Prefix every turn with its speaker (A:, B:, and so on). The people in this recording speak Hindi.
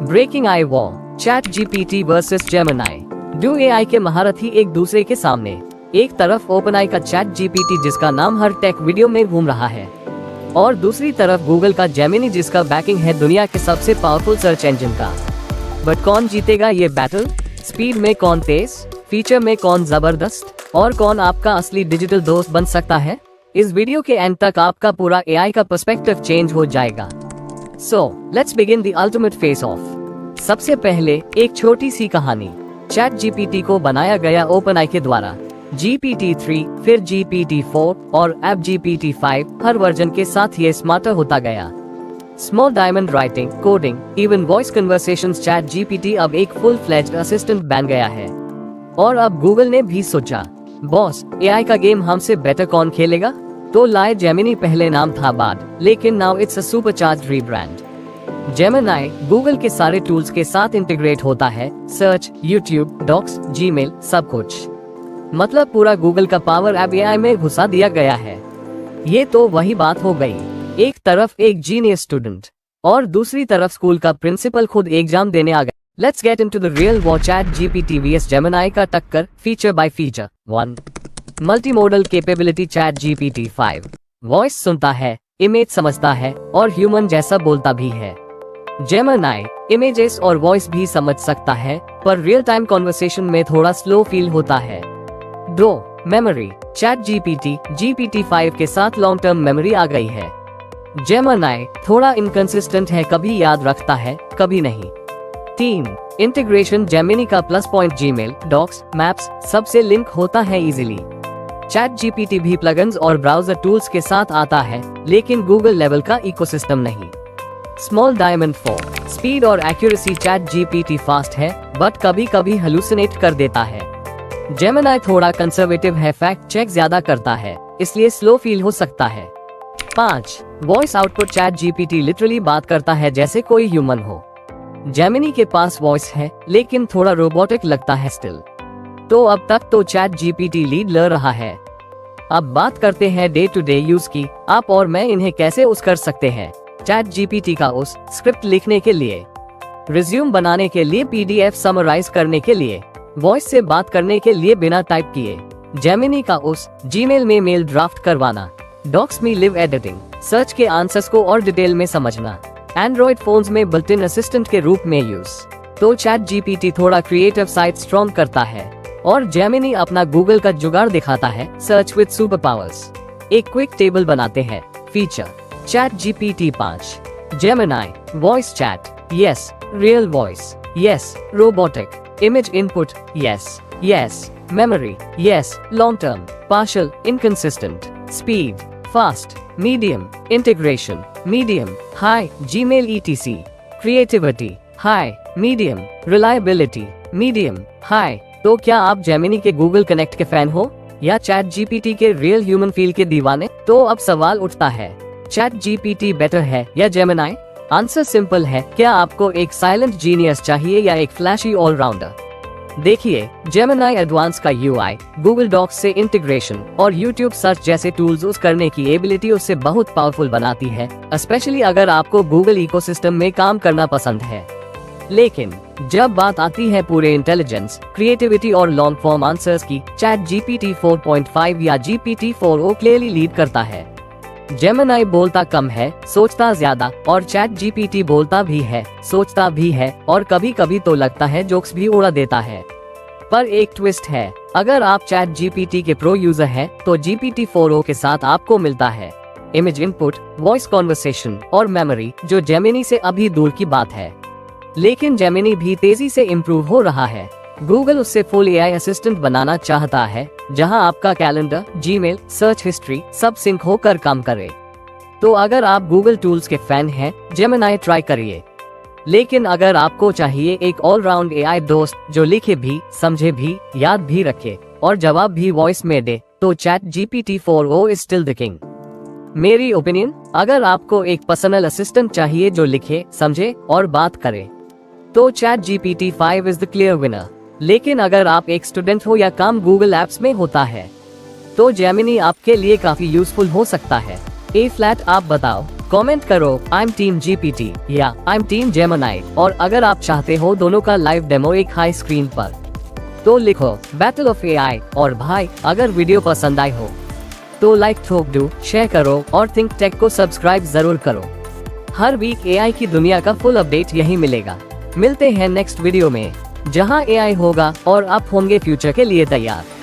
A: Breaking AI war, ChatGPT versus Gemini. दो एआई के महारथी एक दूसरे के सामने। एक तरफ ओपनआई का चैट जीपीटी जिसका नाम हर टेक वीडियो में घूम रहा है, और दूसरी तरफ गूगल का जेमिनी जिसका बैकिंग है दुनिया के सबसे पावरफुल सर्च इंजन का। बट कौन जीतेगा ये बैटल? स्पीड में कौन तेज, फीचर में कौन जबरदस्त, और कौन आपका असली डिजिटल दोस्त बन सकता है? इस वीडियो के एंड तक आपका पूरा एआई का पर्सपेक्टिव चेंज हो जाएगा। So let's begin the ultimate face of. सबसे पहले एक छोटी सी कहानी। चैट जीपीटी को बनाया गया ओपनआई के द्वारा। GPT-3, फिर GPT-4 और अब GPT-5 हर वर्जन के साथ ये स्मार्टर होता गया। Small diamond writing, coding, even voice conversations, chat GPT अब एक फुल फ्लेज्ड असिस्टेंट बन गया है। और अब गूगल ने भी सोचा, बॉस एआई का गेम हमसे बेटर कौन खेलेगा? तो लाए जेमिनी। पहले नाम था बार्ड, लेकिन now it's a supercharged rebrand. Gemini Google के सारे टूल्स के साथ इंटीग्रेट होता है, सर्च, यूट्यूब, डॉक्स, जीमेल, सब कुछ। मतलब पूरा गूगल का पावर अब एआई में घुसा दिया गया है। ये तो वही बात हो गई, एक तरफ एक जीनियस स्टूडेंट और दूसरी तरफ स्कूल का प्रिंसिपल खुद एग्जाम देने आ गया। Let's get into the real war. Chat GPT vs Gemini का टक्कर, feature bye feature. 1. Multi modal capability. Chat GPT-5 voice सुनता है, इमेज समझता है और ह्यूमन जैसा बोलता भी है। जेमिनी इमेजेस और वॉइस भी समझ सकता है, पर रियल टाइम कॉन्वर्सेशन में थोड़ा स्लो फील होता है। 2. मेमोरी। चैट GPT-5 के साथ लॉन्ग टर्म मेमोरी आ गई है। जेमिनी थोड़ा इनकंसिस्टेंट है, कभी याद रखता है, कभी नहीं। 3. इंटीग्रेशन। जेमिनी का plus point Gmail, docs, maps सबसे लिंक होता है इजीली। चैट जीपीटी भी प्लगइन्स और ब्राउजर टूल्स के साथ आता है, लेकिन गूगल लेवल का इकोसिस्टम नहीं। Small diamond 4. स्पीड और एक्यूरेसी। चैट जीपीटी फास्ट है, बट कभी कभी हेलुसिनेट कर देता है। जेमिनी थोड़ा कंजर्वेटिव है, फैक्ट चेक ज्यादा करता है, इसलिए स्लो फील हो सकता है। 5. Voice output. Chat GPT literally बात करता है जैसे कोई ह्यूमन हो। जेमिनी के पास वॉइस है, लेकिन थोड़ा रोबोटिक लगता है स्टिल। तो अब तक तो चैट जीपीटी लीड ले रहा है। अब बात करते हैं डे टू डे यूज की। आप और मैं इन्हें कैसे यूज कर सकते हैं। चैट जीपीटी का उस स्क्रिप्ट लिखने के लिए, रिज्यूम बनाने के लिए, PDF समराइज करने के लिए, वॉइस से बात करने के लिए बिना टाइप किए। जेमिनी का उस जीमेल में मेल ड्राफ्ट करवाना, डॉक्स में लिव एडिटिंग, सर्च के आंसर्स को और डिटेल में समझना, एंड्रॉइड फोन्स में बिल्ट इन असिस्टेंट के रूप में यूज। तो चैट जीपीटी थोड़ा क्रिएटिव साइड स्ट्रॉन्ग करता है, और जेमिनी अपना गूगल का जुगाड़ दिखाता है, सर्च विद सुपर पावर्स। एक क्विक टेबल बनाते हैं। Feature. Chat GPT 5. Gemini voice chat, yes. Real voice, yes. Robotic image input, yes. Memory, yes. Long term, partial, inconsistent. Speed, fast, medium. Integration, medium, high, Gmail etc। Creativity, high, medium. Reliability, medium, high. तो क्या आप जेमिनी के गूगल कनेक्ट के फैन हो, या चैट जीपीटी के रियल ह्यूमन फील के दीवाने? तो अब सवाल उठता है, चैट जीपीटी बेटर है या जेमिनी? आंसर सिंपल है, क्या आपको एक साइलेंट जीनियस चाहिए या एक फ्लैशी ऑलराउंडर? देखिए, जेमिनी एडवांस का UI, गूगल डॉक्स से इंटीग्रेशन और यूट्यूब सर्च जैसे टूल्स यूज करने की एबिलिटी उससे बहुत पावरफुल बनाती है, स्पेशली अगर आपको गूगल इकोसिस्टम में काम करना पसंद है। लेकिन जब बात आती है पूरे इंटेलिजेंस, क्रिएटिविटी और लॉन्ग फॉर्म आंसर्स की, चैट GPT 4.5 या GPT-4 क्लियरली लीड करता है। जेमिनी बोलता कम है, सोचता ज्यादा, और चैट जीपीटी बोलता भी है, सोचता भी है, और कभी कभी तो लगता है जोक्स भी उड़ा देता है। पर एक ट्विस्ट है, अगर आप चैट जीपीटी के प्रो यूजर हैं, तो GPT-4 के साथ आपको मिलता है इमेज इनपुट, वॉइस कॉन्वर्सेशन और मेमोरी, जो जेमिनी से अभी दूर की बात है। लेकिन जेमिनी भी तेजी से इम्प्रूव हो रहा है। गूगल उससे फुल एआई असिस्टेंट बनाना चाहता है, जहां आपका कैलेंडर, जीमेल, सर्च हिस्ट्री सब सिंक होकर काम करे। तो अगर आप गूगल टूल्स के फैन हैं, जेमिनी ट्राई करिए। लेकिन अगर आपको चाहिए एक ऑलराउंड एआई दोस्त जो लिखे भी, समझे भी, याद भी रखे और जवाब भी वॉइस में दे, तो chat GPT-4 is still the king. मेरी ओपिनियन, अगर आपको एक पर्सनल असिस्टेंट चाहिए जो लिखे, समझे और बात करे, तो chat GPT-5 is the clear winner. लेकिन अगर आप एक स्टूडेंट हो या काम गूगल एप्स में होता है, तो जेमिनी आपके लिए काफी यूजफुल हो सकता है। A फ्लैट आप बताओ। कमेंट करो आई एम टीम जीपीटी या आई एम टीम जेमिनी, और अगर आप चाहते हो दोनों का लाइव डेमो एक हाई स्क्रीन पर तो लिखो बैटल ऑफ एआई। और भाई अगर वीडियो पसंद आई हो तो लाइक ठोक दो, शेयर करो और थिंक टेक को सब्सक्राइब जरूर करो। हर वीक एआई की दुनिया का फुल अपडेट यही मिलेगा। मिलते हैं नेक्स्ट वीडियो में, जहां एआई होगा और आप होंगे फ्यूचर के लिए तैयार।